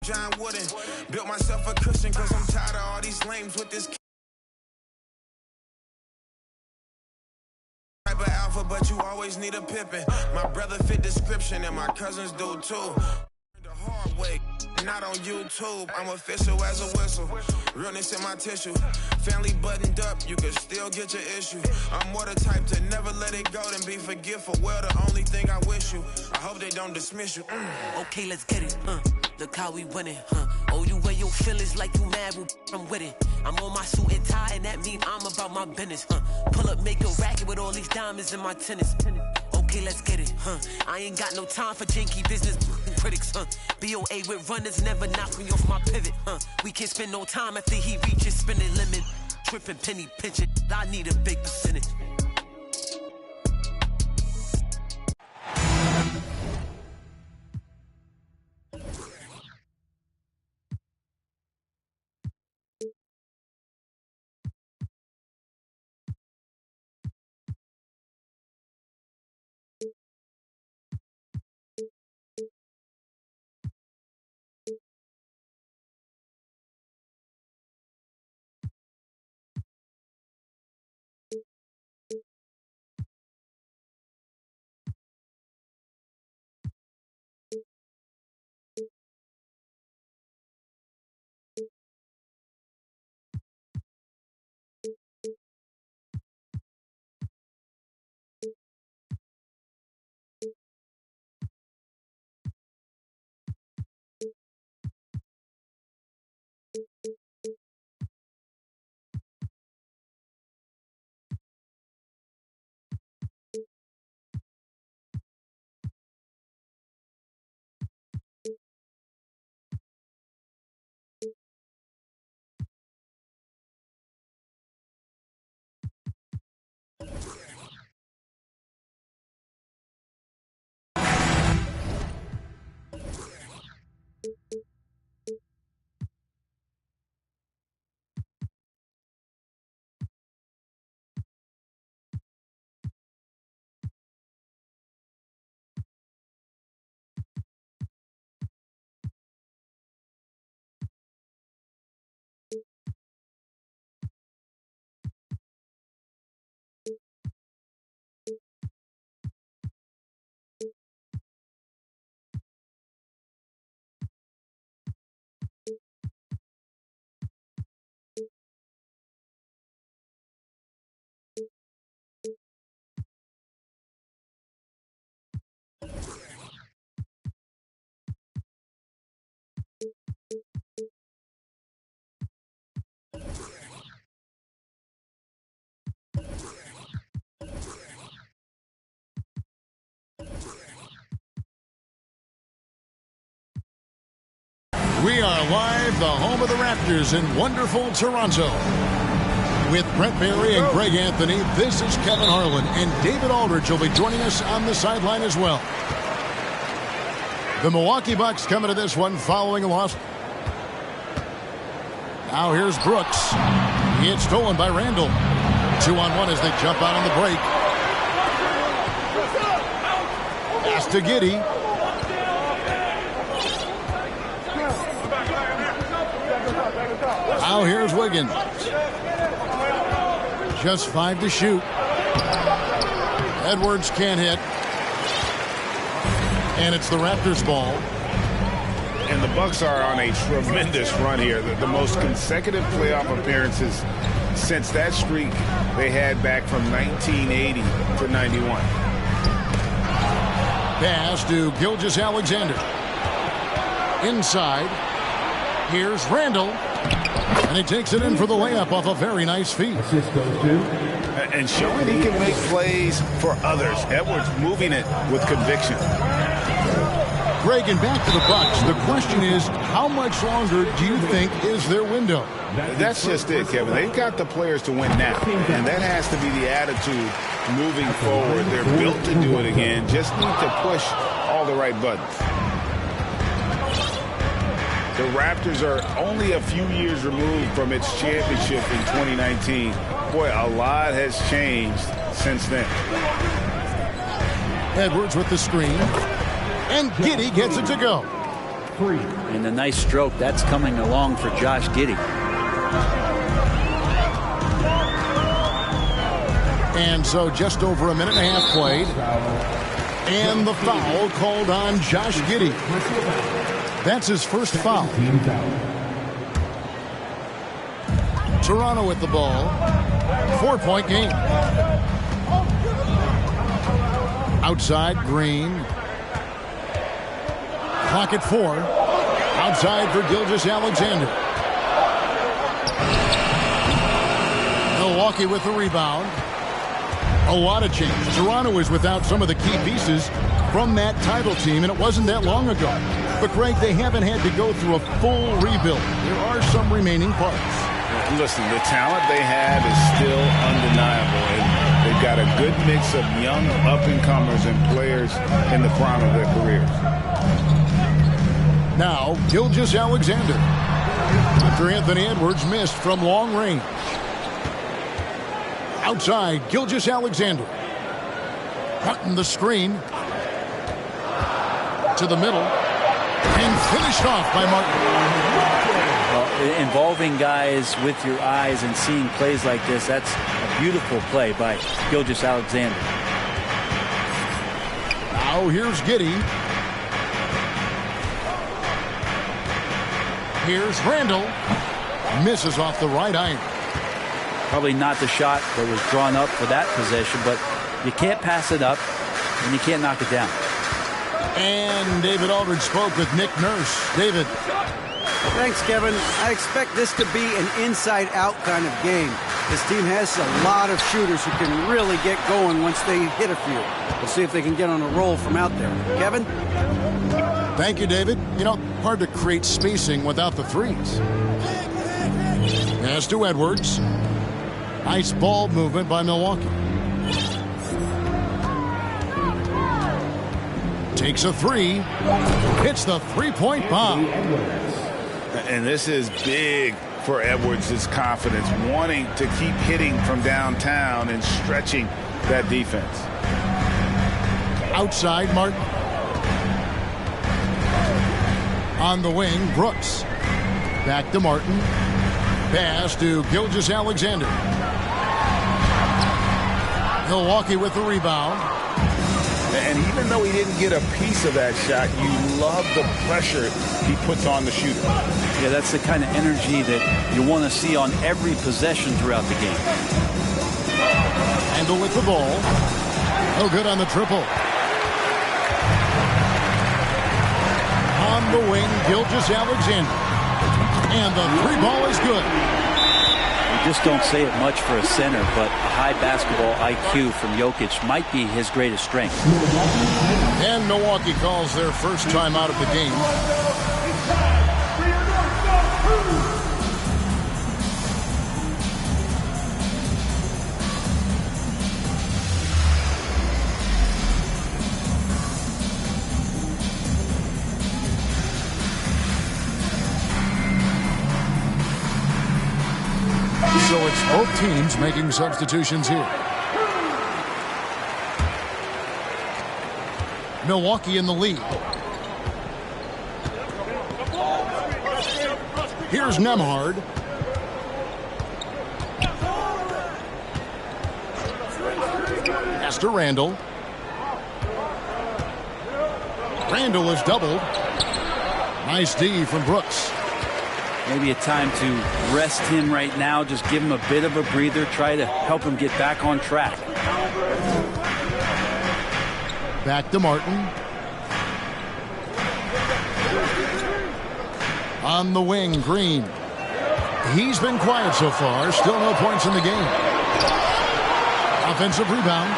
John Wooden. Built myself a cushion cause I'm tired of all these lames with this type of alpha, but you always need a pippin'. My brother fit description and my cousins do too. The hard way, not on YouTube. I'm official as a whistle. Realness in my tissue. Family buttoned up, you can still get your issue. I'm more the type to never let it go than be forgetful. Well, the only thing I wish you, I hope they don't dismiss you. Okay, let's get it, Look how we winning, Oh, you wear your feelings like you mad, well, I'm with it. I'm on my suit and tie, and that mean I'm about my business, Pull up, make a racket with all these diamonds in my tennis. Okay, let's get it, I ain't got no time for janky business critics, BOA with runners, never knock me off my pivot, We can't spend no time after he reaches spending limit. Tripping, penny pinching, I need a big percentage. We are live, the home of the Raptors in wonderful Toronto. With Brent Barry and Greg Anthony, this is Kevin Harlan, and David Aldridge will be joining us on the sideline as well. The Milwaukee Bucks coming to this one following a loss. Now here's Brooks. It's stolen by Randall. 2-on-1 as they jump out on the break. Pass to Giddey. Now here's Wiggins. Just 5 to shoot. Edwards can't hit. And it's the Raptors ball. And the Bucks are on a tremendous run here. The most consecutive playoff appearances since that streak they had back from 1980 to 91. Pass to Gilgeous-Alexander. Inside. Here's Randall. And he takes it in for the layup off a very nice feed. And showing he can make plays for others. Edwards moving it with conviction. Greg, and back to the Bucks. The question is, how much longer do you think is their window? That's just it, Kevin. They've got the players to win now. And that has to be the attitude moving forward. They're built to do it again. Just need to push all the right buttons. The Raptors are only a few years removed from its championship in 2019. Boy, a lot has changed since then. Edwards with the screen. And Giddey gets it to go. And a nice stroke that's coming along for Josh Giddey. And so just over a minute and a half played. And the foul called on Josh Giddey. That's his first foul. Toronto with the ball. 4-point game. Outside, Green. Clock at 4. Outside for Gilgeous-Alexander. Milwaukee with the rebound. A lot of change. Toronto is without some of the key pieces from that title team, and it wasn't that long ago. But, Greg, they haven't had to go through a full rebuild. There are some remaining parts. Listen, the talent they have is still undeniable. And they've got a good mix of young up-and-comers and players in the prime of their careers. Now, Gilgeous-Alexander. After Anthony Edwards missed from long range. Outside, Gilgeous-Alexander. Cutting the screen. To the middle. And finished off by Martin. Well, involving guys with your eyes and seeing plays like this, that's a beautiful play by Gilgeous-Alexander. Now here's Giddey. Here's Randall. Misses off the right iron. Probably not the shot that was drawn up for that possession, but you can't pass it up and you can't knock it down. And David Aldridge spoke with Nick Nurse. David. Thanks, Kevin. I expect this to be an inside-out kind of game. This team has a lot of shooters who can really get going once they hit a few. We'll see if they can get on a roll from out there. Kevin? Thank you, David. You know, hard to create spacing without the threes. Pass to Edwards. Nice ball movement by Milwaukee. Takes a three. Hits the three-point bomb. And this is big for Edwards' confidence, wanting to keep hitting from downtown and stretching that defense. Outside, Martin. On the wing, Brooks. Back to Martin. Pass to Gilgeous-Alexander. Milwaukee with the rebound. And even though he didn't get a piece of that shot, you love the pressure he puts on the shooter. Yeah, that's the kind of energy that you want to see on every possession throughout the game. Handle with the ball. No good on the triple. On the wing, Gilgeous-Alexander. And the three ball is good. You just don't say it much for a center, but a high basketball IQ from Jokic might be his greatest strength. And Milwaukee calls their first time out of the game. So it's both teams making substitutions here. Milwaukee in the lead. Here's Nembhard. Pass to Randall. Randall is doubled. Nice D from Brooks. Maybe a time to rest him right now. Just give him a bit of a breather. Try to help him get back on track. Back to Martin. On the wing, Green. He's been quiet so far. Still no points in the game. Offensive rebound.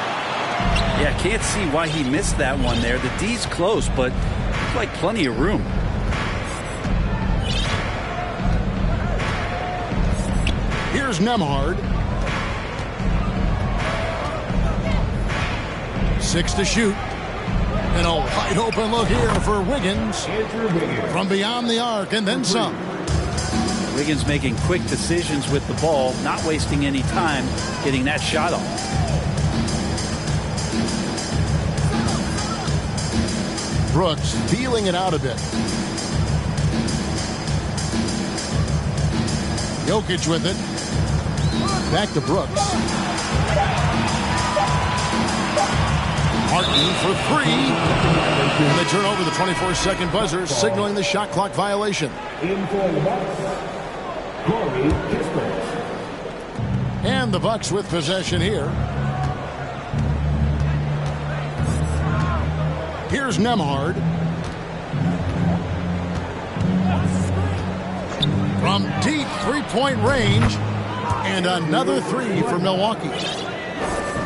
Yeah, can't see why he missed that one there. The D's close, but looks like plenty of room. Here's Nembhard. 6 to shoot. And a wide open look here for Wiggins. From beyond the arc and then some. Wiggins making quick decisions with the ball, not wasting any time getting that shot off. Brooks feeling it out a bit. Jokic with it. Back to Brooks. Martin for three. And they turn over the 24-second buzzer, signaling the shot clock violation. And the Bucks with possession here. Here's Nembhard. From deep three-point range. And another three for Milwaukee.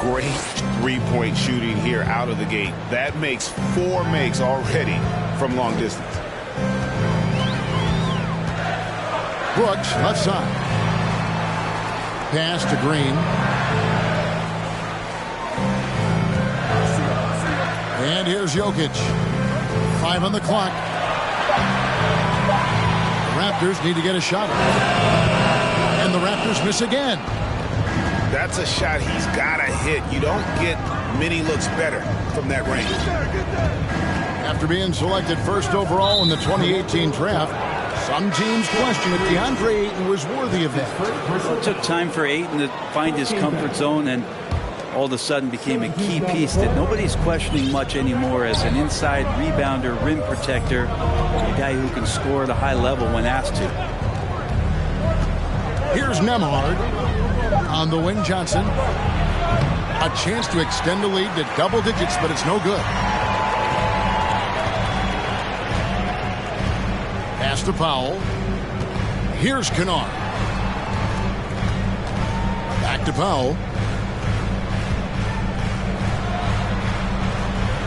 Great three-point shooting here out of the gate. That makes 4 makes already from long distance. Brooks, left side. Pass to Green. And here's Jokic. 5 on the clock. The Raptors need to get a shot. And the Raptors miss again. That's a shot he's got to hit. You don't get many looks better from that range. After being selected first overall in the 2018 draft, some teams question if DeAndre Ayton was worthy of that. It took time for Ayton to find his comfort zone and all of a sudden became a key piece that nobody's questioning much anymore as an inside rebounder, rim protector, a guy who can score at a high level when asked to. Here's Nembhard. On the wing, Johnson. A chance to extend the lead to double digits, but it's no good. Pass to Powell. Here's Kennard. Back to Powell.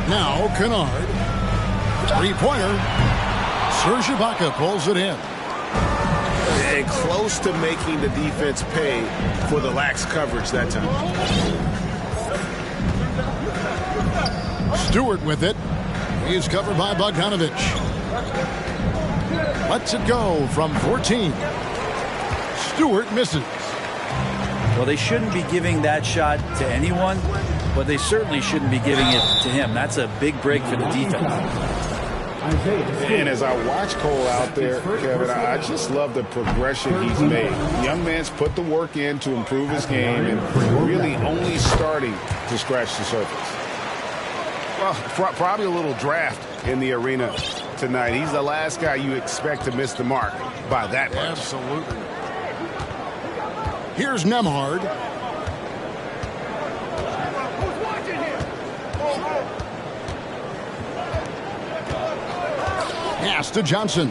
Now Kennard. Three-pointer. Serge Ibaka pulls it in. And close to making the defense pay for the lax coverage that time. Stewart with it. He's covered by Bogdanovic. Lets it go from 14. Stewart misses. Well, they shouldn't be giving that shot to anyone, but they certainly shouldn't be giving it to him. That's a big break for the defense. And as I watch Cole out there, Kevin, I just love the progression he's made. The young man's put the work in to improve his game and really only starting to scratch the surface. Well, probably a little draft in the arena tonight. He's the last guy you expect to miss the mark by that much. Absolutely. Here's Nembhard. Pass to Johnson.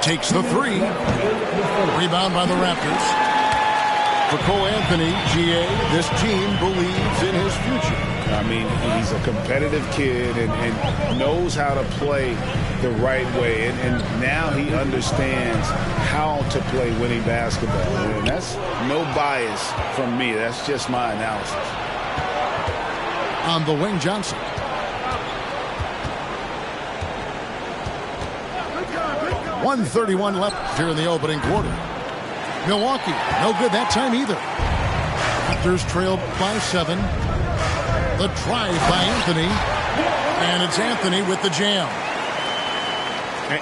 Takes the three. Rebound by the Raptors. For Cole Anthony, GA, this team believes in his future. I mean, he's a competitive kid and knows how to play the right way. And now he understands how to play winning basketball. And that's no bias from me. That's just my analysis. On the wing, Johnson. .131 left here in the opening quarter. Milwaukee, no good that time either. Raptors trail by 7. The drive by Anthony. And it's Anthony with the jam.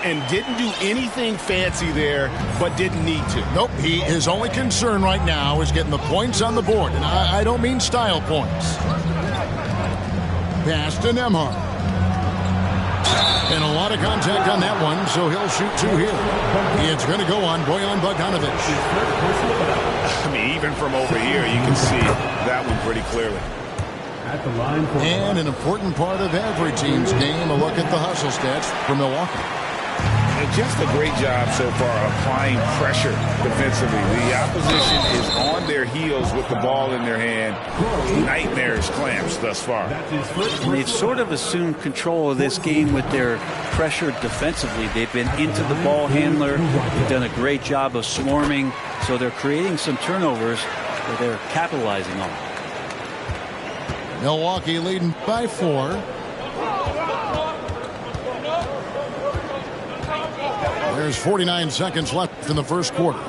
And didn't do anything fancy there, but didn't need to. Nope, his only concern right now is getting the points on the board. And I don't mean style points. Pass to Nembhard. And a lot of contact on that one, so he'll shoot 2 here. It's going to go on Bojan Bogdanovic. I mean, even from over here, you can see that one pretty clearly. And an important part of every team's game, a look at the hustle stats for Milwaukee. And just a great job so far applying pressure defensively. The opposition is on their heels with the ball in their hand. Nightmares clamps thus far. And they've sort of assumed control of this game with their pressure defensively. They've been into the ball handler. They've done a great job of swarming. So they're creating some turnovers that they're capitalizing on. Milwaukee leading by 4. There's 49 seconds left in the first quarter.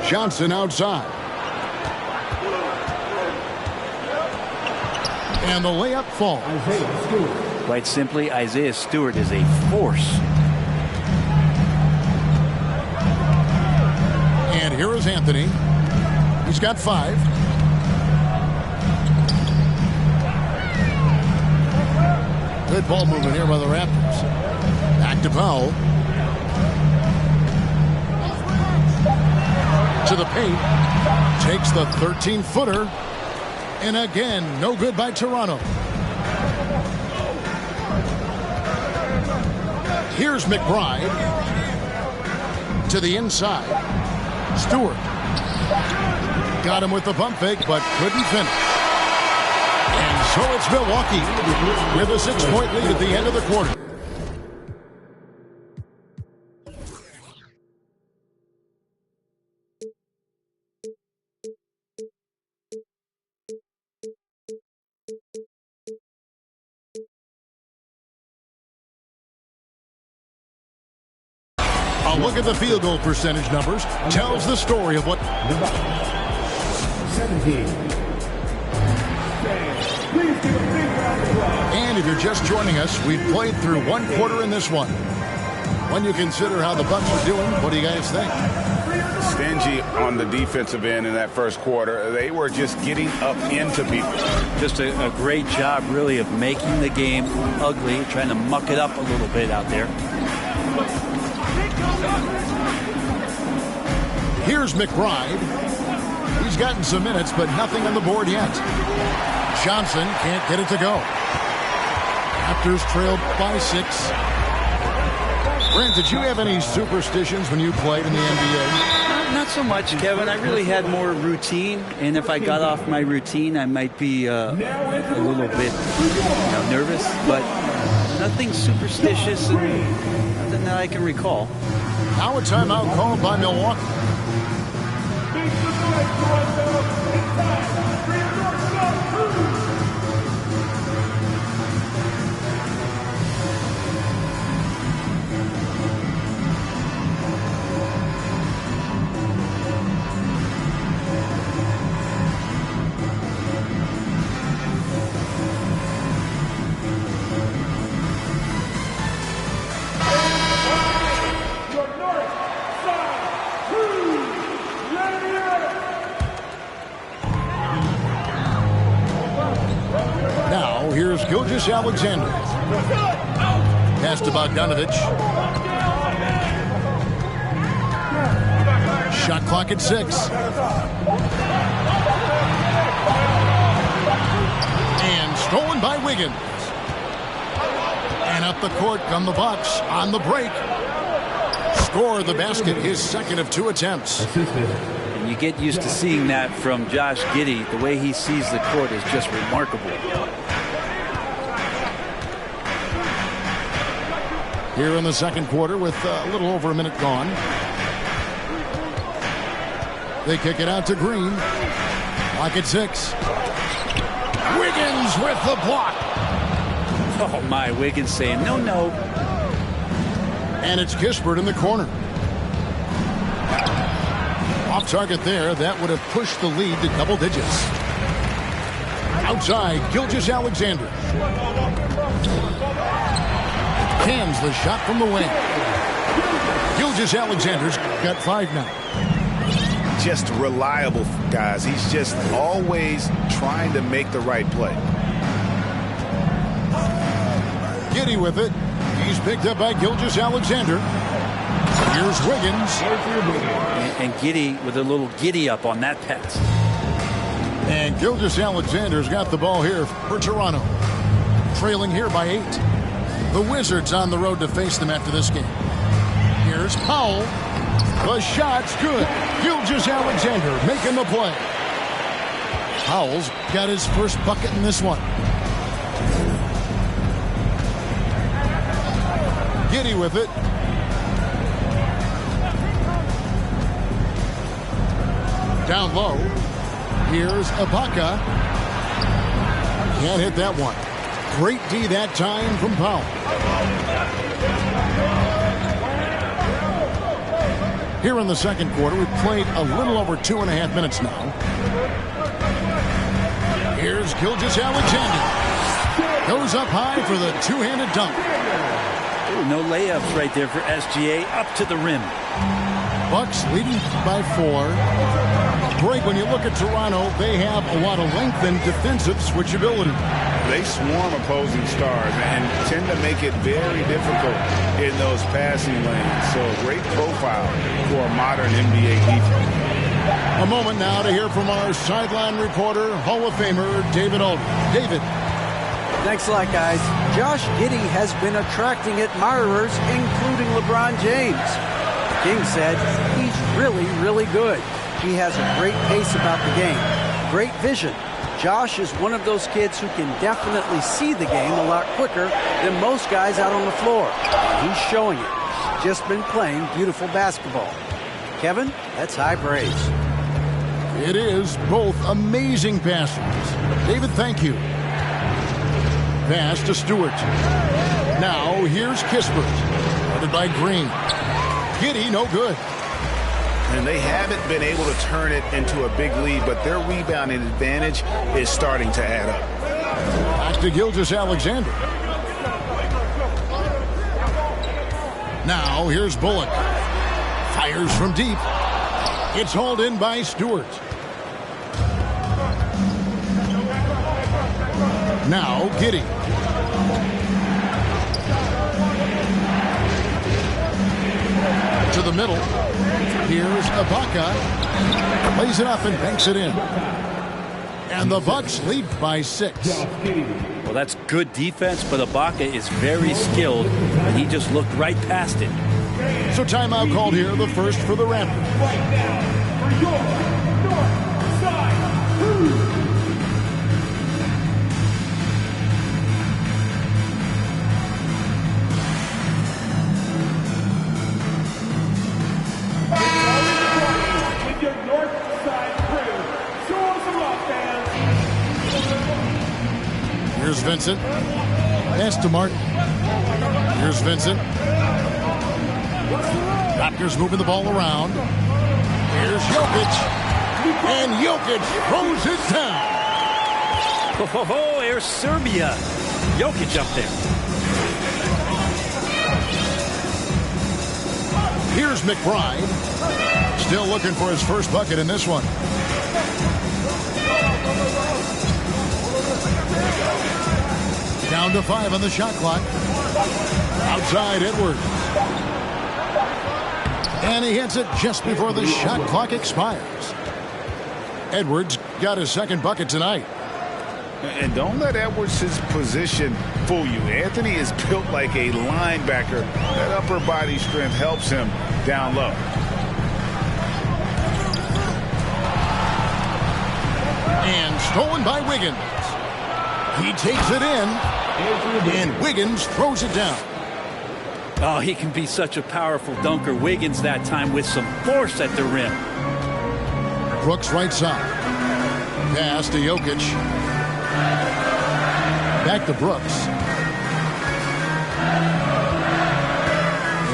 Johnson outside. And the layup falls. Quite simply, Isaiah Stewart is a force. here is Anthony. He's got 5. Good ball movement here by the Raptors. Back to Powell. To the paint. Takes the 13-footer. And again, no good by Toronto. Here's McBride. To the inside. Stewart. Got him with the pump fake, but couldn't finish. And so it's Milwaukee with a 6-point lead at the end of the quarter. A look at the field goal percentage numbers tells the story of what 17. And if you're just joining us, we've played through 1 quarter in this one. When you consider how the Bucks are doing, what do you guys think? Stingy on the defensive end in that first quarter. They were just getting up into people. Just a great job, really, of making the game ugly, trying to muck it up a little bit out there. Here's McBride. He's gotten some minutes, but nothing on the board yet. Johnson can't get it to go. Raptors trailed by 6. Brent, did you have any superstitions when you played in the NBA? Not so much, Kevin. I really had more routine, and if I got off my routine, I might be a little bit nervous, but nothing superstitious and nothing that I can recall. Now a timeout called by Milwaukee. Here's Gilgeous-Alexander. Pass to Bogdanovich. Shot clock at 6. And stolen by Wiggins. And up the court come the Bucks on the break. Score the basket, his second of 2 attempts. And you get used to seeing that from Josh Giddey. The way he sees the court is just remarkable. Here in the second quarter with a little over a minute gone. They kick it out to Green. Clock at 6. Wiggins with the block. Oh my, Wiggins saying no, no. And it's Kispert in the corner. Off target there. That would have pushed the lead to double digits. Outside, Gilgeous-Alexander. Cans the shot from the wing. Gilgeous-Alexander's got 5 now. Just reliable, guys. He's just always trying to make the right play. Giddey with it. He's picked up by Gilgeous-Alexander. Here's Wiggins. And Giddey with a little giddy up on that pass. And Gilgeous-Alexander's got the ball here for Toronto. Trailing here by 8. The Wizards on the road to face them after this game. Here's Powell. The shot's good. Gilgeous-Alexander making the play. Powell's got his first bucket in this one. Giddey with it. Down low. Here's Ibaka. Can't hit that one. Great D that time from Powell. Here in the second quarter, we've played a little over 2.5 minutes now. Here's Gilgeous-Alexander. Goes up high for the two-handed dunk. Ooh, no layups right there for SGA up to the rim. Bucks leading by 4. Greg, when you look at Toronto, they have a lot of length and defensive switchability. They swarm opposing stars and tend to make it very difficult in those passing lanes. So a great profile for a modern NBA defense. A moment now to hear from our sideline reporter, Hall of Famer David Aldridge. David. Thanks a lot, guys. Josh Giddey has been attracting admirers, including LeBron James. The King said he's really, really good. He has a great pace about the game, great vision. Josh is one of those kids who can definitely see the game a lot quicker than most guys out on the floor. And he's showing it. He's just been playing beautiful basketball. Kevin, that's high praise. It is both amazing passes. David, thank you. Pass to Stewart. Now here's Kispert. Guarded by Green. Giddey, no good. And they haven't been able to turn it into a big lead, but their rebounding advantage is starting to add up. Back to Gilgeous-Alexander. Now here's Bullock. Fires from deep. It's hauled in by Stewart. Now Giddey. To the middle. Here's Ibaka. Plays it up and banks it in. And the Bucks lead by 6. Well, that's good defense, but Ibaka is very skilled, and he just looked right past it. So timeout called here, the first for the Raptors. Right now, for your north side crew. With your north side crew. Show us some love, fans. Here's Vincent. Pass to Martin. Here's Vincent. Raptors moving the ball around. Here's Jokic. And Jokic throws it down. Oh, there's Serbia. Jokic up there. Here's McBride. Still looking for his first bucket in this one. Down to 5 on the shot clock. Outside Edwards. And he hits it just before the shot clock expires. Edwards got his second bucket tonight. And don't let Edwards' position fool you. Anthony is built like a linebacker. That upper body strength helps him down low. And stolen by Wiggins. He takes it in. And Wiggins throws it down. Oh, he can be such a powerful dunker. Wiggins that time with some force at the rim. Brooks right side. Pass to Jokic. Back to Brooks.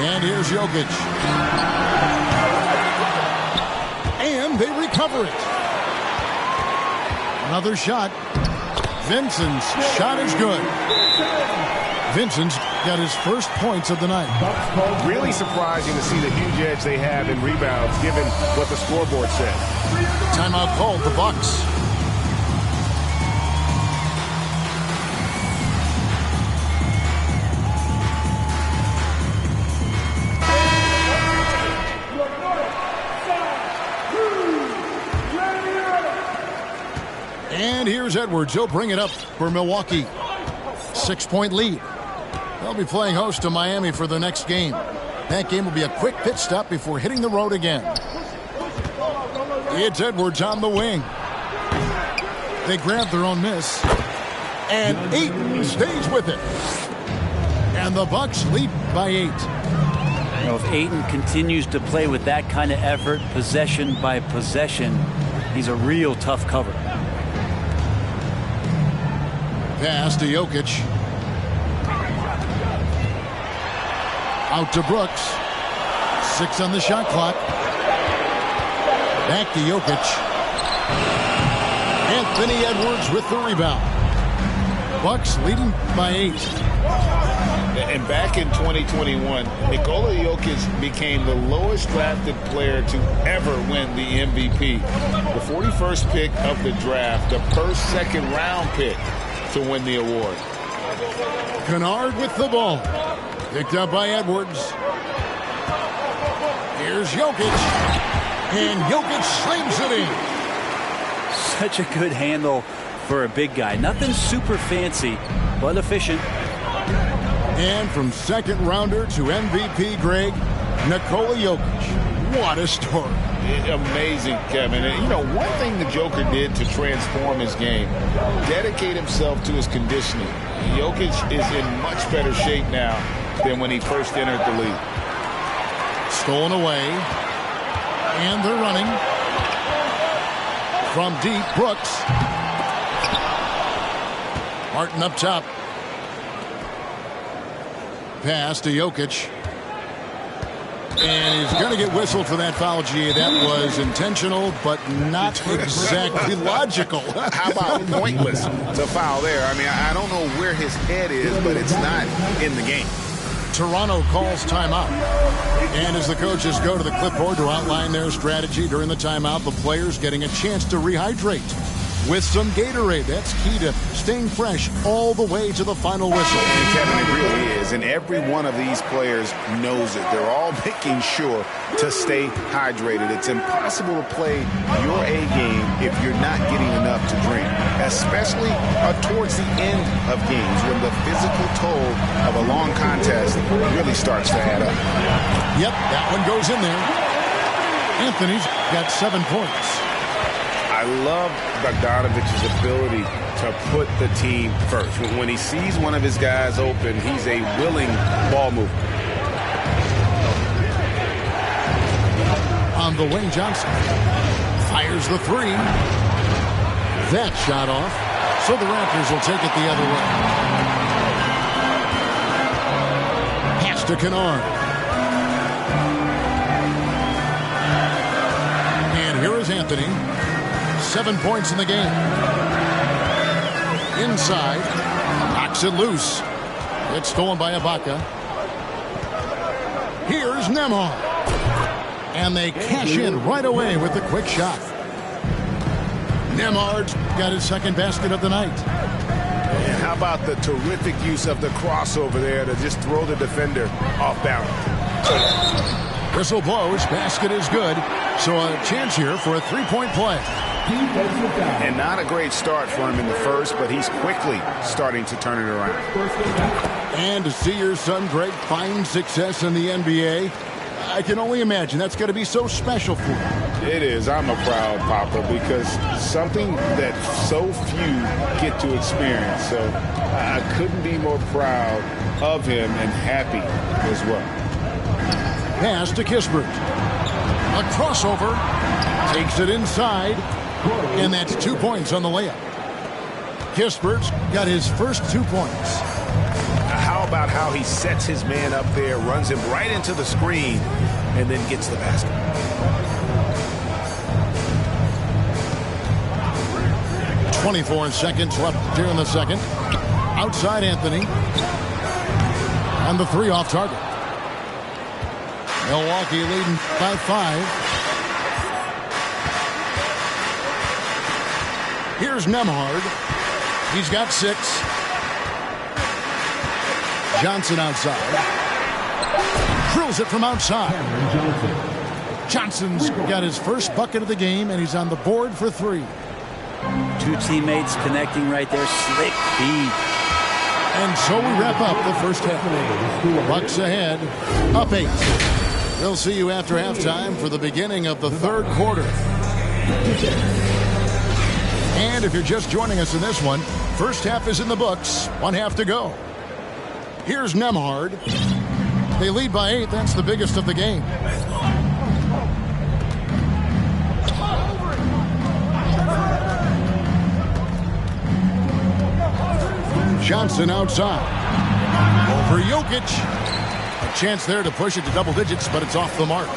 And here's Jokic. And they recover it. Another shot. Vincent's shot is good. Vincent's got his first points of the night. Really surprising to see the huge edge they have in rebounds, given what the scoreboard said. Timeout called the Bucks. And here's Edwards. He'll bring it up for Milwaukee. 6-point lead. They'll be playing host to Miami for the next game. That game will be a quick pit stop before hitting the road again. It's Edwards on the wing. They grab their own miss. And Ayton stays with it. And the Bucks lead by 8. You know, if Ayton continues to play with that kind of effort, possession by possession, he's a real tough cover. Pass to Jokic. Out to Brooks. 6 on the shot clock. Back to Jokic. Anthony Edwards with the rebound. Bucks leading by 8. And back in 2021, Nikola Jokic became the lowest drafted player to ever win the MVP. The 41st pick of the draft, the first second-round pick to win the award. Kennard with the ball. Picked up by Edwards. Here's Jokic. And Jokic slams it in. Such a good handle for a big guy. Nothing super fancy, but efficient. And from second rounder to MVP, Greg, Nikola Jokic. What a story. Amazing, Kevin. And, you know, one thing the Joker did to transform his game, dedicate himself to his conditioning. Jokic is in much better shape now than when he first entered the league. Stolen away. And they're running. From deep, Brooks. Martin up top. Pass to Jokic. And he's going to get whistled for that foul, G. That was intentional, but not exactly logical. How about pointless to foul there? I mean, I don't know where his head is, but it's not in the game. Toronto calls timeout. And as the coaches go to the clipboard to outline their strategy during the timeout, the players getting a chance to rehydrate with some Gatorade. That's key to staying fresh all the way to the final whistle. And Kevin, it really is. And every one of these players knows it. They're all making sure to stay hydrated. It's impossible to play your A game if you're not getting enough to drink, especially towards the end of games when the physical toll of a long contest really starts to add up. Yep, that one goes in there. Anthony's got 7 points. I love Bogdanovic's ability to put the team first. When he sees one of his guys open, he's a willing ball mover. On the wing, Johnson fires the three. That shot off. So the Raptors will take it the other way. Pass to Kennard. And here is Anthony. 7 points in the game. Inside. Knocks it loose. It's stolen by Ibaka. Here's Nembhard. And they cash in right away with the quick shot. Nembhard's got his second basket of the night. And how about the terrific use of the crossover there to just throw the defender off balance. Whistle blows. Basket is good. So a chance here for a three-point play. And not a great start for him in the first, but he's quickly starting to turn it around. And to see your son, Greg, find success in the NBA, I can only imagine that's going to be so special for him. It is. I'm a proud papa because something that so few get to experience. So I couldn't be more proud of him and happy as well. Pass to Kispert. A crossover. Takes it inside. And that's 2 points on the layup. Kispert's got his first 2 points. How about how he sets his man up there, runs him right into the screen, and then gets the basket. 24 seconds left here in the second. Outside Anthony. And the three off target. Milwaukee leading by 5. Here's Nembhard. He's got 6. Johnson outside. Drills it from outside. Johnson's got his first bucket of the game, and he's on the board for 3. 2 teammates connecting right there. Slick feed. And so we wrap up the first half. Bucks ahead. Up 8. We'll see you after halftime for the beginning of the third quarter. And if you're just joining us in this one, first half is in the books. 1 half to go. Here's Nembhard. They lead by 8. That's the biggest of the game. Johnson outside. Over Jokic. A chance there to push it to double digits, but it's off the mark.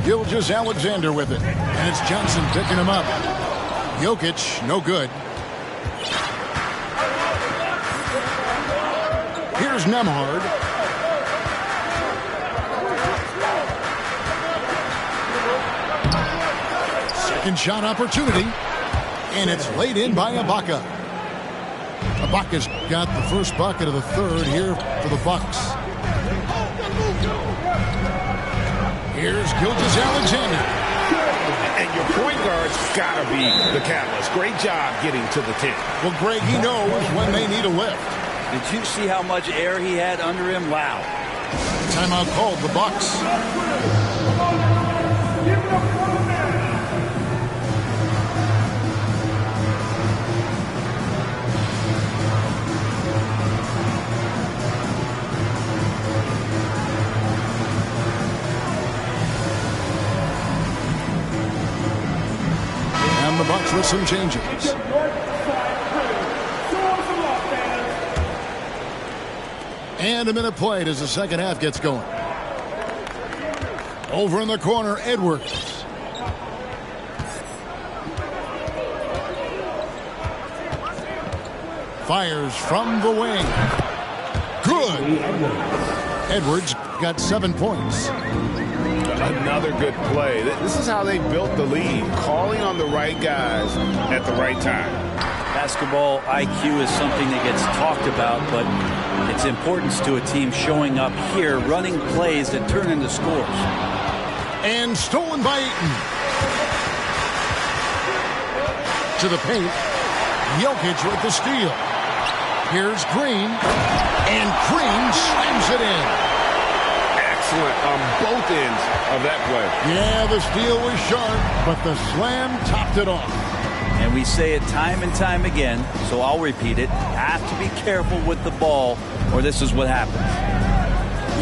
Gilgeous-Alexander with it. And it's Johnson picking him up. Jokic, no good. Here's Nemhard. Second shot opportunity. And it's laid in by Ibaka. Ibaka's got the first bucket of the third here for the Bucks. Here's Gilgeous-Alexander. And your point guard's got to be the catalyst. Great job getting to the 10. Well, Greg, he knows when they need a lift. Did you see how much air he had under him? Wow. Timeout called, the Bucks. And the Bucks with some changes. And a minute played as the second half gets going. Over in the corner, Edwards. Fires from the wing. Good. Edwards got 7 points. Another good play. This is how they built the lead, calling on the right guys at the right time. Basketball IQ is something that gets talked about, but its importance to a team showing up here, running plays that turn into scores. And stolen by Ayton. To the paint. Jokic with the steal. Here's Green. And Green slams it in. Excellent on both ends of that play. Yeah, the steal was sharp, but the slam topped it off. And we say it time and time again, so I'll repeat it. Have to be careful with the ball, or this is what happens.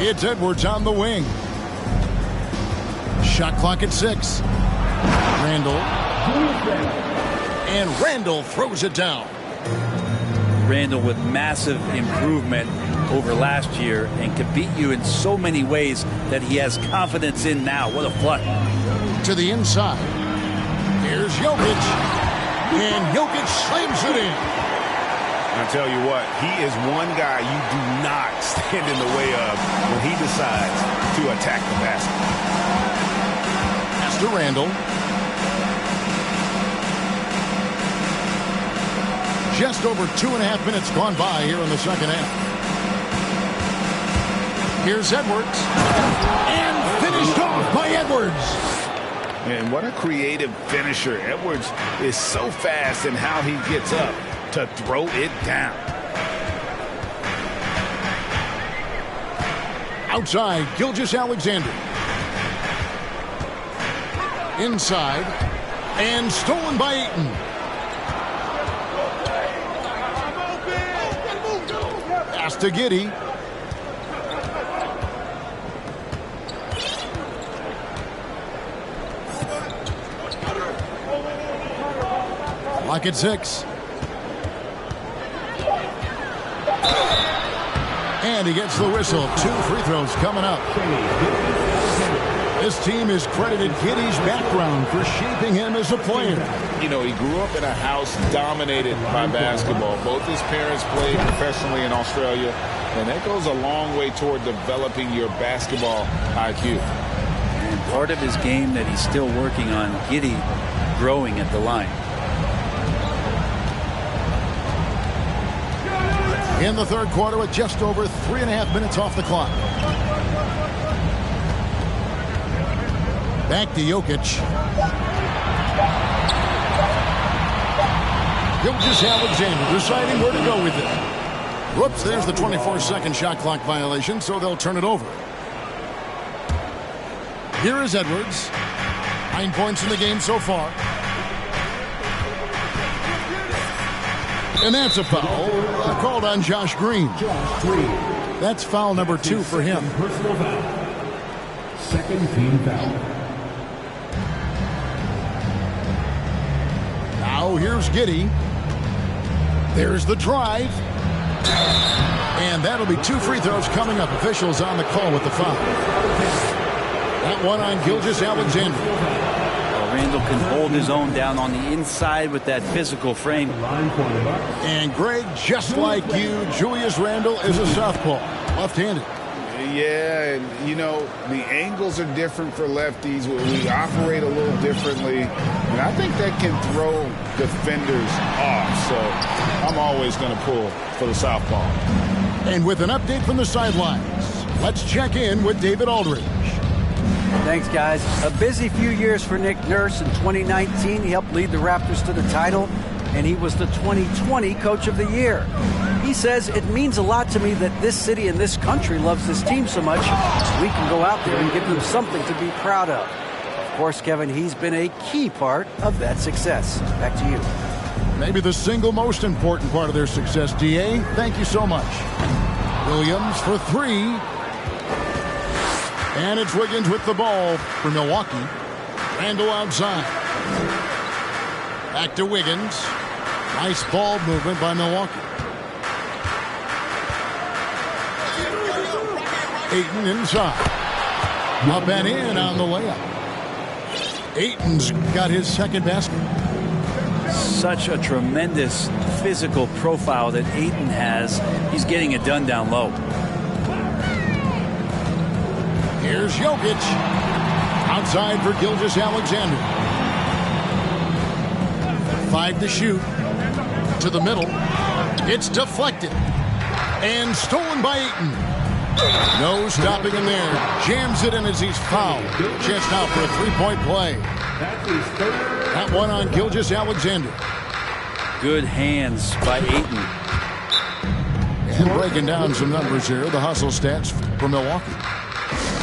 It's Edwards on the wing. Shot clock at 6. Randall. And Randall throws it down. Randall with massive improvement over last year and can beat you in so many ways that he has confidence in now. What a flush. To the inside. Here's Jokic. And Jokic slams it in. I'll tell you what, he is one guy you do not stand in the way of when he decides to attack the basket. Pass to Randall. Just over 2.5 minutes gone by here in the second half. Here's Edwards. And finished off by Edwards. And what a creative finisher. Edwards is so fast in how he gets up to throw it down. Outside, Gilgeous-Alexander. Inside. And stolen by Ayton. Pass to Giddey. Clock at 6. And he gets the whistle. 2 free throws coming up. This team has credited Giddey's background for shaping him as a player. You know, he grew up in a house dominated by basketball. Both his parents played professionally in Australia, and that goes a long way toward developing your basketball IQ. And part of his game that he's still working on, Giddey growing at the line. In the third quarter with just over 3.5 minutes off the clock. Back to Jokic. Gilgeous-Alexander deciding where to go with it. Whoops, there's the 24-second shot clock violation, so they'll turn it over. Here is Edwards. 9 points in the game so far. And that's a foul called on Josh Green. That's foul number 2 for him. Personal foul. Second team foul. Now here's Giddey. There's the drive. And that'll be 2 free throws coming up. Officials on the call with the foul. That one on Gilgeous-Alexander. Well, Randall can hold his own down on the inside with that physical frame. And Greg, just like you, Julius Randle is a southpaw, left-handed. Yeah, and, you know, the angles are different for lefties. We operate a little differently, and I think that can throw defenders off. So I'm always going to pull for the southpaw. And with an update from the sidelines, let's check in with David Aldridge. Thanks, guys. A busy few years for Nick Nurse. In 2019, he helped lead the Raptors to the title, and he was the 2020 Coach of the Year. He says, it means a lot to me that this city and this country loves this team so much, we can go out there and give them something to be proud of. Of course, Kevin, he's been a key part of that success. Back to you. Maybe the single most important part of their success, D.A. Thank you so much. Williams for three. And it's Wiggins with the ball for Milwaukee. Randle outside. Back to Wiggins. Nice ball movement by Milwaukee. Ayton inside. Up and in on the layup. Ayton's got his second basket. Such a tremendous physical profile that Ayton has. He's getting it done down low. Here's Jokic. Outside for Gilgeous-Alexander. 5 to shoot. To the middle. It's deflected. And stolen by Ayton. No stopping him there. Jams it in as he's fouled. Chance now for a three-point play. That one on Gilgeous-Alexander. Good hands by Ayton. And breaking down some numbers here, the hustle stats for Milwaukee.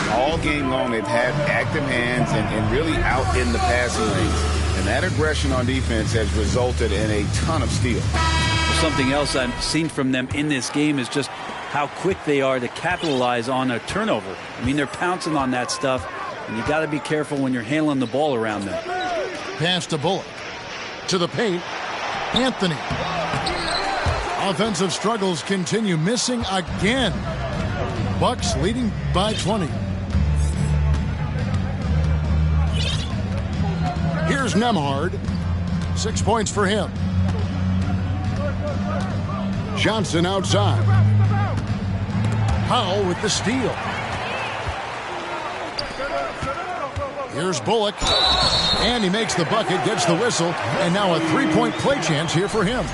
All game long, they've had active hands and really out in the passing lanes. And that aggression on defense has resulted in a ton of steals. Something else I've seen from them in this game is just how quick they are to capitalize on a turnover. I mean, they're pouncing on that stuff, and you got to be careful when you're handling the ball around them. Pass to Bullock. To the paint. Anthony. Offensive struggles continue, missing again. Bucks leading by 20. Here's Nembhard. 6 points for him. Johnson outside. Powell with the steal. Here's Bullock. And he makes the bucket, gets the whistle, and now a three-point play chance here for him.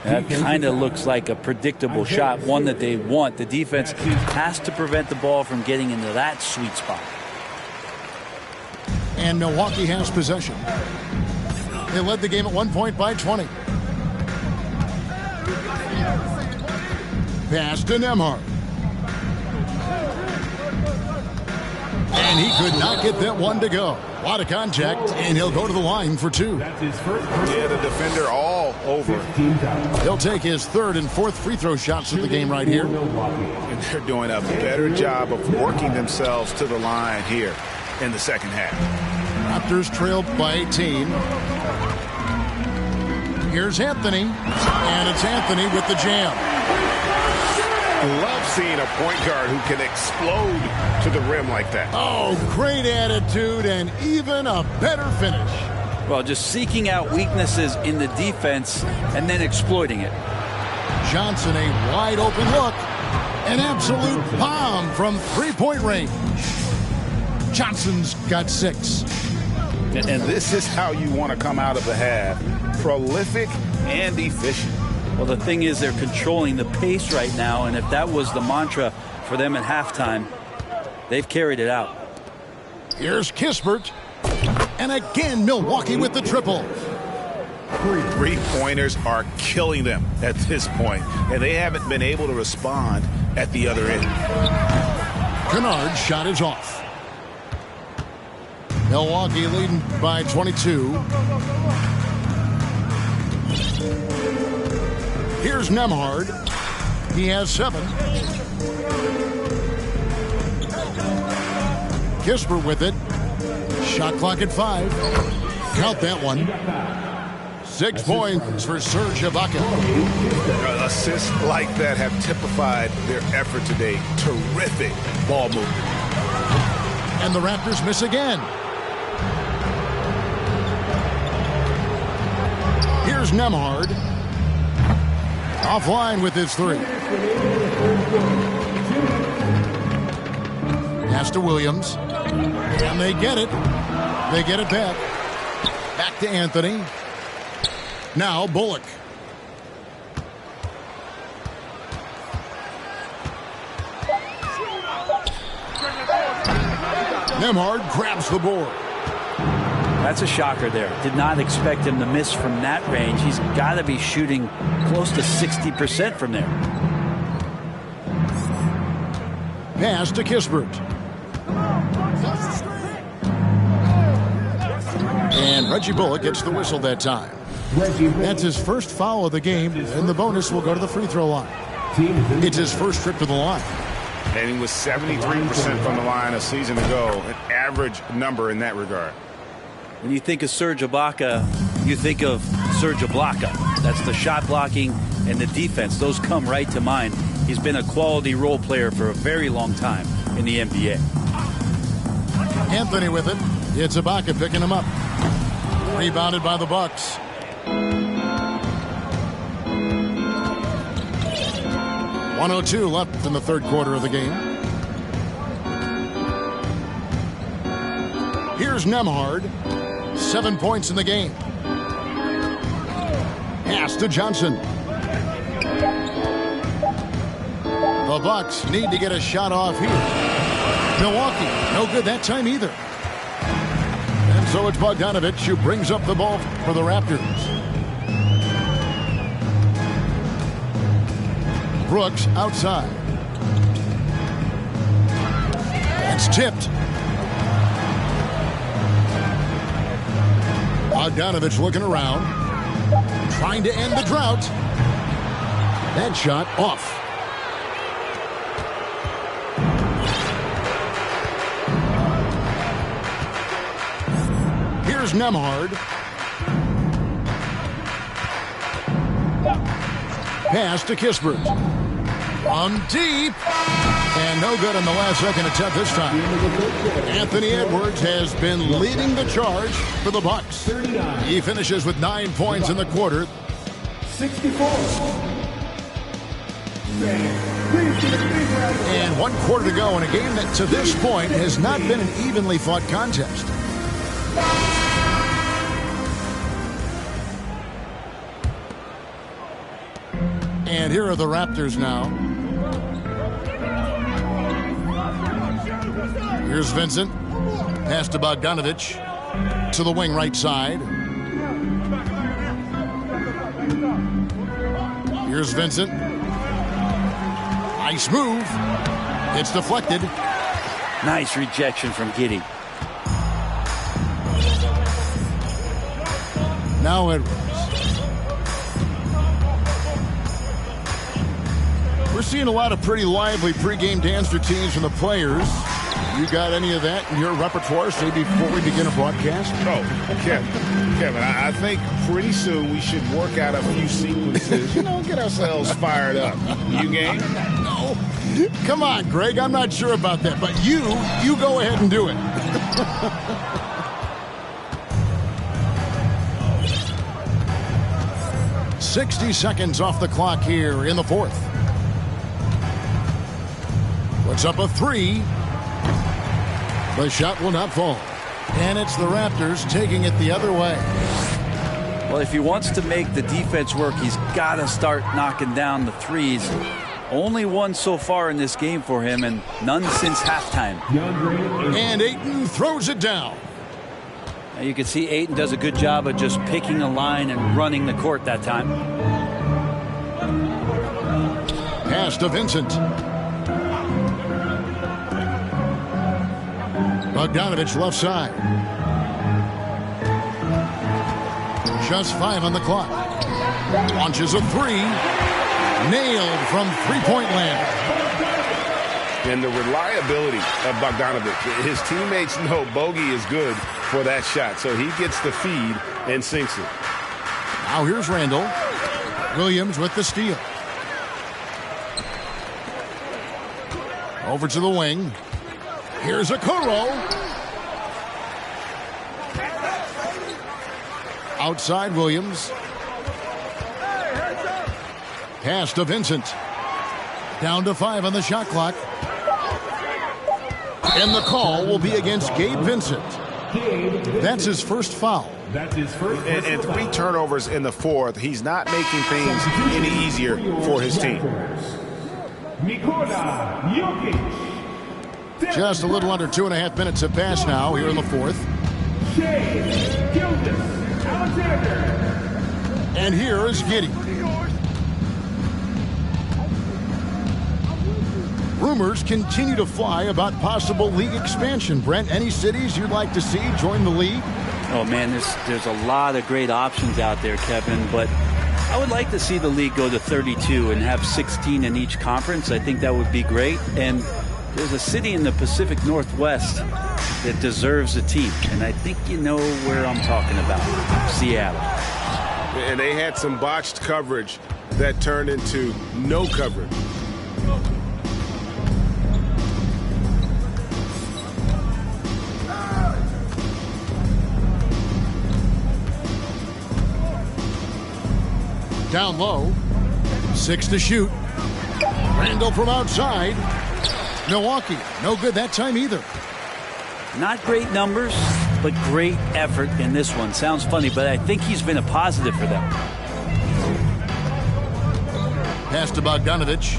That kind of looks like a predictable shot, one that they want. The defense has to prevent the ball from getting into that sweet spot. And Milwaukee has possession. They led the game at 1 point by 20. Pass to Nembhard. And he could not get that one to go. A lot of contact, and he'll go to the line for two. Yeah, the defender all over. He'll take his third and fourth free throw shots of the game right here. And they're doing a better job of working themselves to the line here in the second half. Raptors trailed by 18. Here's Anthony. And it's Anthony with the jam. Love seeing a point guard who can explode to the rim like that. Oh, great attitude and even a better finish. Well, just seeking out weaknesses in the defense and then exploiting it. Johnson, a wide open look. An absolute bomb from three-point range. Johnson's got 6. And this is how you want to come out of the half. Prolific and efficient. Well, the thing is they're controlling the pace right now, and if that was the mantra for them at halftime, they've carried it out. Here's Kispert. And again, Milwaukee with the triple. Three-pointers are killing them at this point, and they haven't been able to respond at the other end. Kennard's shot is off. Milwaukee leading by 22. Here's Nembhard. He has 7. Kispert with it. Shot clock at 5. Count that one. 6 points for Serge Ibaka. Assists like that have typified their effort today. Terrific ball movement. And the Raptors miss again. Here's Nemhard. Offline with his three. Pass to Williams. And they get it. They get it back. Back to Anthony. Now Bullock. Nemhard grabs the board. That's a shocker there. Did not expect him to miss from that range. He's got to be shooting close to 60% from there. Pass to Kispert. And Reggie Bullock gets the whistle that time. That's his first foul of the game, and the bonus will go to the free throw line. It's his first trip to the line. And he was 73% from the line a season ago, an average number in that regard. When you think of Serge Ibaka, you think of Serge Ibaka. That's the shot blocking and the defense. Those come right to mind. He's been a quality role player for a very long time in the NBA. Anthony with it. It's Ibaka picking him up. Rebounded by the Bucks. .102 left in the third quarter of the game. Here's Nemhard. 7 points in the game. Pass to Johnson. The Bucks need to get a shot off here. Milwaukee, no good that time either. And so it's Bogdanovic who brings up the ball for the Raptors. Brooks outside. It's tipped. Bogdanovic looking around, trying to end the drought. That shot off. Here's Nemhard. Pass to Kispert. From deep. And no good in the last second attempt this time. Anthony Edwards has been leading the charge for the Bucks. He finishes with 9 points in the quarter. 64. And 1 quarter to go in a game that to this point has not been an evenly fought contest. And here are the Raptors now. Here's Vincent. Pass to Bogdanovic. To the wing right side. Here's Vincent. Nice move. It's deflected. Nice rejection from Giddey. Now Edwards. We're seeing a lot of pretty lively pregame dance routines from the players. You got any of that in your repertoire, say, before we begin a broadcast? Oh, Kevin, I think pretty soon we should work out a few sequences, get ourselves fired up. You game? No. Come on, Greg, I'm not sure about that, but you go ahead and do it. 60 seconds off the clock here in the fourth. Puts up a three. The shot will not fall. And it's the Raptors taking it the other way. Well, if he wants to make the defense work, he's got to start knocking down the threes. Only one so far in this game for him, and none since halftime. And Ayton throws it down. Now you can see Ayton does a good job of just picking a line and running the court that time. Pass to Vincent. Bogdanovic left side. Just 5 on the clock. Launches a three. Nailed from three-point land. And the reliability of Bogdanovic. His teammates know bogey is good for that shot, so he gets the feed and sinks it. Now here's Randall. Williams with the steal. Over to the wing. Here's Okoro. Outside Williams. Pass to Vincent. Down to 5 on the shot clock. And the call will be against Gabe Vincent. That's his first foul. And 3 turnovers in the fourth. He's not making things any easier for his team. Just a little under 2.5 minutes have passed now here in the fourth. And here is Giddey. Rumors continue to fly about possible league expansion. Brent, any cities you'd like to see join the league? Oh, man, there's a lot of great options out there, Kevin, but I would like to see the league go to 32 and have 16 in each conference. I think that would be great. And there's a city in the Pacific Northwest that deserves a team, and I think you know where I'm talking about, Seattle. And they had some botched coverage that turned into no coverage. Down low. 6 to shoot. Randall from outside. Milwaukee, no good that time either. Not great numbers, but great effort in this one. Sounds funny, but I think he's been a positive for them. Pass to Bogdanovich.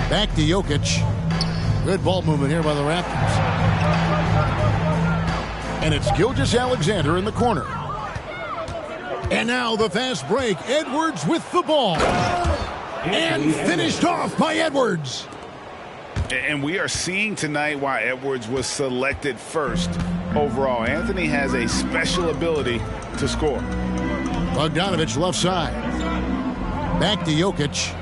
Back to Jokic. Good ball movement here by the Raptors. And it's Gilgeous-Alexander in the corner. And now the fast break. Edwards with the ball. And finished off by Edwards. And we are seeing tonight why Edwards was selected first overall. Anthony has a special ability to score. Bogdanovich left side. Back to Jokic.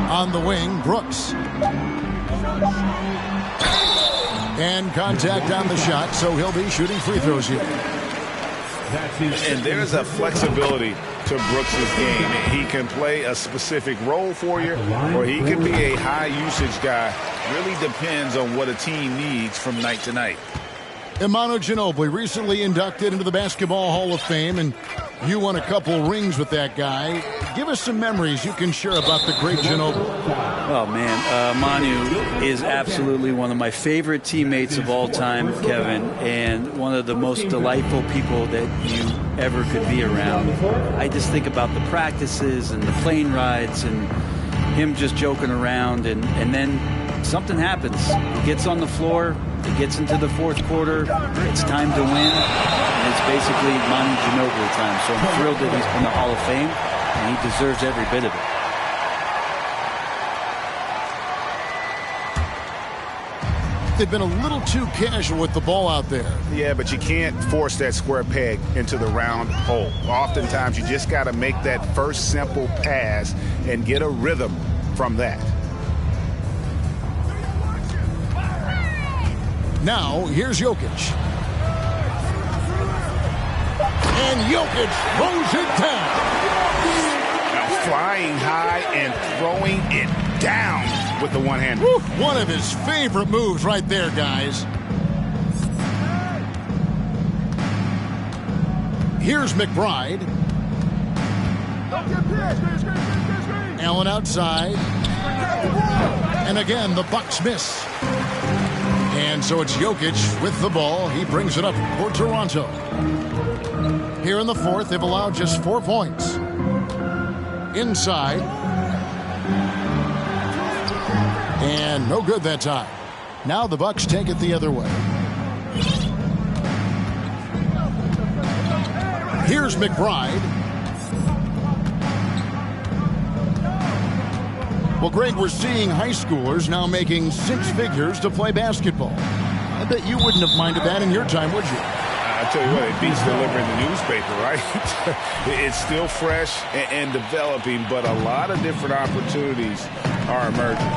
On the wing, Brooks. And contact on the shot, so he'll be shooting free throws here. And there's a flexibility to Brooks' game. He can play a specific role for you, or he can be a high-usage guy. Really depends on what a team needs from night to night. Imanu Ginobili, recently inducted into the Basketball Hall of Fame, and you won a couple rings with that guy. Give us some memories you can share about the great Ginobili. Oh, man, Manu is absolutely one of my favorite teammates of all time, Kevin, and one of the most delightful people that you ever could be around. I just think about the practices and the plane rides and him just joking around, and then something happens. He gets on the floor, he gets into the fourth quarter, it's time to win, and it's basically Manu Ginobili time. So I'm thrilled that he's in the Hall of Fame, and he deserves every bit of it. They've been a little too casual with the ball out there. Yeah, but you can't force that square peg into the round hole. Oftentimes, you just got to make that first simple pass and get a rhythm from that. Now, here's Jokic. And Jokic throws it down. Now flying high and throwing it down with the one-hander. One of his favorite moves right there, guys. Here's McBride. Allen outside. And again, the Bucks miss. And so it's Jokic with the ball. He brings it up for Toronto. Here in the fourth, they've allowed just 4 points. Inside. And no good that time. Now the Bucks take it the other way. Here's McBride. Well, Greg, we're seeing high schoolers now making 6 figures to play basketball. I bet you wouldn't have minded that in your time, would you? I tell you what, it beats delivering the newspaper, right? It's still fresh and developing, but a lot of different opportunities are emerging.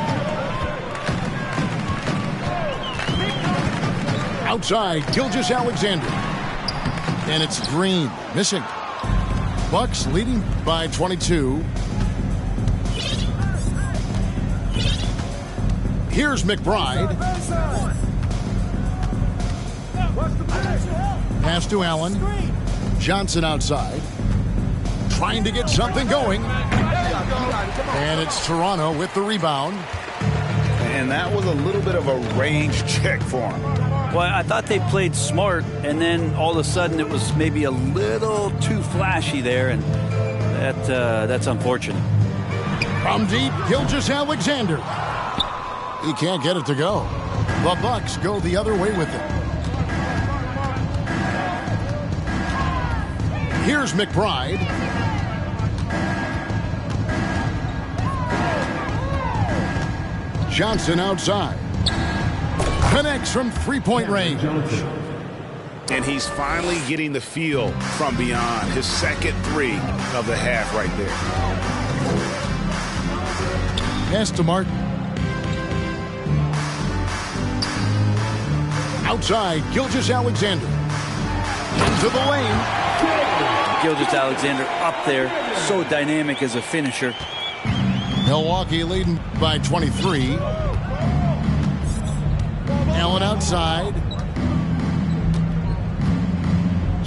Outside, Gilgeous-Alexander. And it's Green, missing. Bucks leading by 22. Here's McBride. Pass to Allen. Johnson outside. Trying to get something going. And it's Toronto with the rebound. And that was a little bit of a range check for him. Well, I thought they played smart, and then all of a sudden it was maybe a little too flashy there, and that's unfortunate. From deep, Gilgeous-Alexander. He can't get it to go. The Bucks go the other way with it. Here's McBride. Johnson outside. Connects from three-point range. And he's finally getting the feel from beyond. His second three of the half right there. Pass to Martin. Outside, Gilgeous-Alexander. Into the lane. Gilgeous-Alexander up there, so dynamic as a finisher. Milwaukee leading by 23. Allen outside.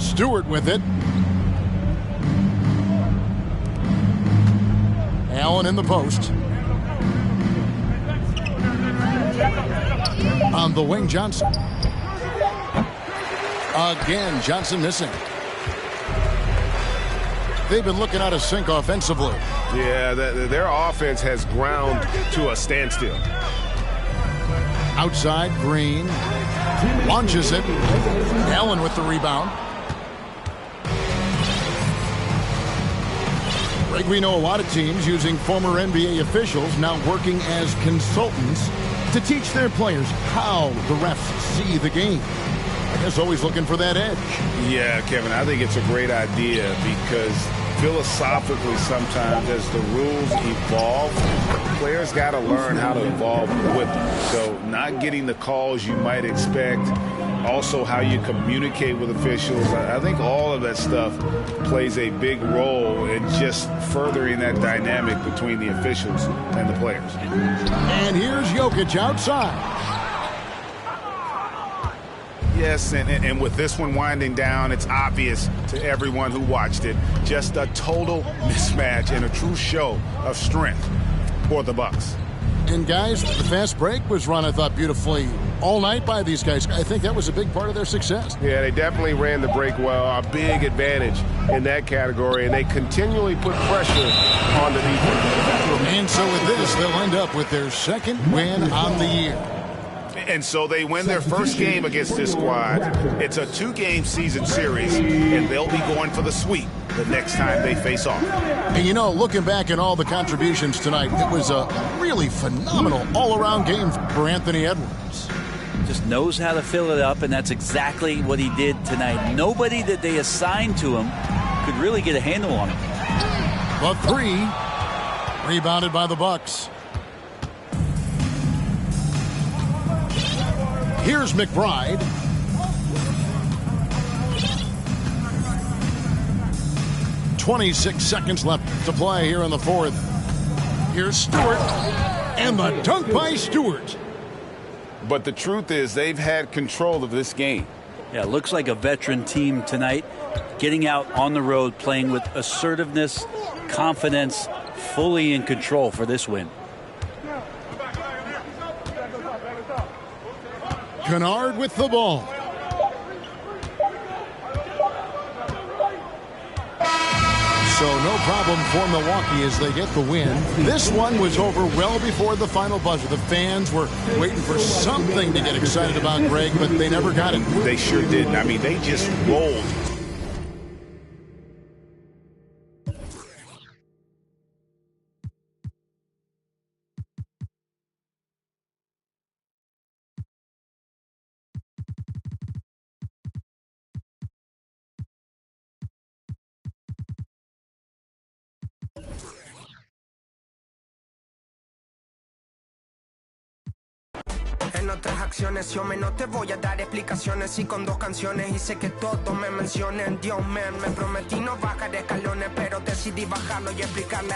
Stewart with it. Allen in the post. On the wing, Johnson. Again, Johnson missing. They've been looking out of sync offensively. Yeah, their offense has ground to a standstill. Outside, Green. Launches it. Allen with the rebound. Greg, we know a lot of teams using former NBA officials now working as consultants to teach their players how the refs see the game. I guess always looking for that edge. Yeah, Kevin, I think it's a great idea because philosophically sometimes as the rules evolve, players got to learn how to evolve with them. So not getting the calls you might expect, also how you communicate with officials. I think all of that stuff plays a big role in just furthering that dynamic between the officials and the players. And here's Jokic outside. Yes, and with this one winding down, it's obvious to everyone who watched it. Just a total mismatch and a true show of strength for the Bucks. And guys, the fast break was run, I thought, beautifully all night by these guys. I think that was a big part of their success. Yeah, they definitely ran the break well. A big advantage in that category, and they continually put pressure on the defense. And so with this, they'll end up with their second win on the year. And so they win their first game against this squad. It's a 2-game season series, and they'll be going for the sweep the next time they face off. And you know, looking back at all the contributions tonight, it was a really phenomenal all-around game for Anthony Edwards. Just knows how to fill it up, and that's exactly what he did tonight. Nobody that they assigned to him could really get a handle on him. The three, rebounded by the Bucks. Here's McBride. .26 seconds left to play here in the fourth. Here's Stewart. And the dunk by Stewart. But the truth is they've had control of this game. Yeah, looks like a veteran team tonight. Getting out on the road, playing with assertiveness, confidence, fully in control for this win. Kennard with the ball. So no problem for Milwaukee as they get the win. This one was over well before the final buzzer. The fans were waiting for something to get excited about, Greg, but they never got it. They sure didn't. I mean, they just rolled. En otras acciones yo no te voy a dar explicaciones y con 2 canciones hice que todos me mencionen. Dios me prometí no bajar escalones, pero decidí bajarlo y explicarle.